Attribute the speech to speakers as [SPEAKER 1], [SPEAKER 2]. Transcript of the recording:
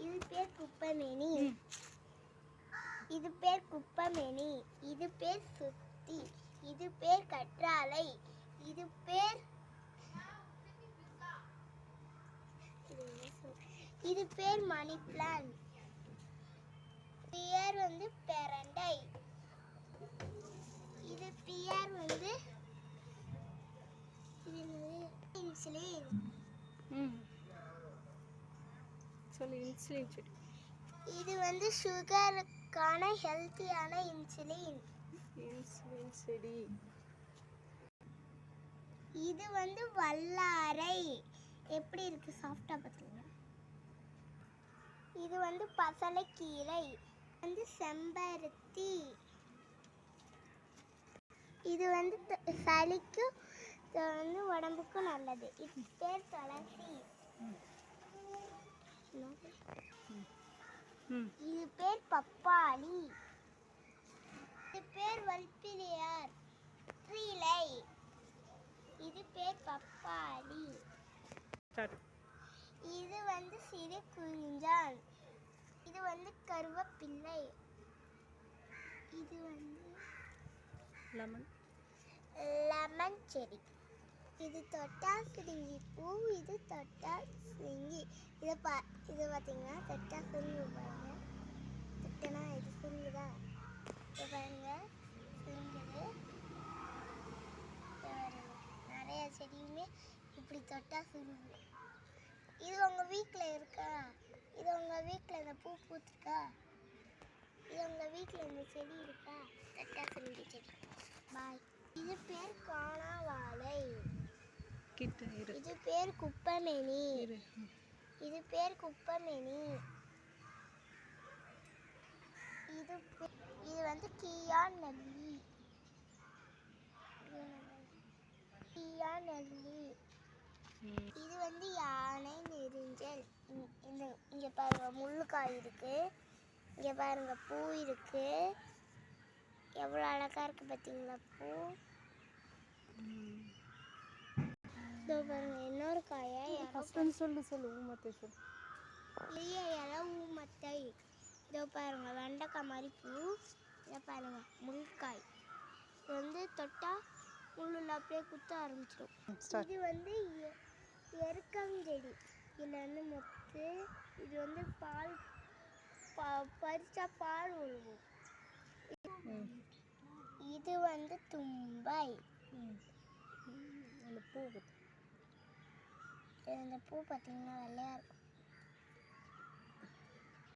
[SPEAKER 1] இது பேர் குப்பைமேனி. இது பேர் குப்பைமேனி. இது பேர் சுத்தி. இது பேர் கற்றாழை. இது பேர் மணி பிளான்ட். பேர் வந்து பெரண்டை. இது பேர் வந்து இன்சுலின்.
[SPEAKER 2] சொல்லு இன்சுலின் செடி.
[SPEAKER 1] இது வந்து சுகருக்கான ஹெல்த்தியான இன்சுலின்.
[SPEAKER 2] இன்சுலின் செடி.
[SPEAKER 1] இது வந்து வல்லாரை. எப்படி இருக்கு சாஃப்டா பாத்தீங்க. இது வந்து பசலைக்கீரை. வந்து செம்பருத்தி. இது வந்து சளிக்கு வந்து உடம்புக்கு நல்லது. இது பேர் துளசி. இது பேர் பப்பாளி. இது பேர் வல்பிலியார் இலை. இது பேர் பப்பாளி. இது வந்து சிறு குறிஞ்சான். இது வந்து கருவேப்பிள்ளை. இது வந்து லெமன் செடி. இது தொட்டா சுருங்கி பூ. இது தொட்டா சுருங்கி. இது பார்த்தீங்கன்னா தொட்டா சுருங்கி பாருங்க. தொட்டனா இது சுருங்குதா? இது பாருங்க சுருங்குது. நிறைய செடியுமே இப்படி தொட்டா சுருங்கு. இது உங்கள் வீட்டில் இருக்கா? இது உங்கள் வீட்டில் இந்த பூ பூத்துருக்கா? இது உங்கள் வீட்டில் இந்த செடி இருக்கா? தொட்டா சுருங்கி செடி. பாய். இது பேர் காணாவாழை. இது பேர் குப்பைமேனி. இது பேர் குப்பைமேனி. இது வந்து கியா நெல்லி. இது வந்து யானை நெரிஞ்சல். இங்க பாருங்க முள்ளுக்காய் இருக்கு. இங்க பாருங்க பூ இருக்கு. எவ்வளவு அழகா இருக்கு பார்த்தீங்களா பூ. இதோ பாருங்க இன்னொரு காயை.
[SPEAKER 2] சொல்லு ஊமத்தை சொல்லு.
[SPEAKER 1] இலை ஊமத்தை. இதோ பாருங்க வெண்டைக்காய் மாதிரி பூ. இதை பாருங்க முள்காய். இது வந்து தொட்டா முள்ளில் அப்படியே குத்த ஆரம்பிச்சிடும். இது வந்து எருக்கஞ்செடி. இதில் வந்து மொத்து. இது வந்து பால் பறிச்சா பால் விழுவும். இது வந்து தும்பை. இந்த பூ பார்த்தீங்கன்னா வெள்ளையா இருக்கும்.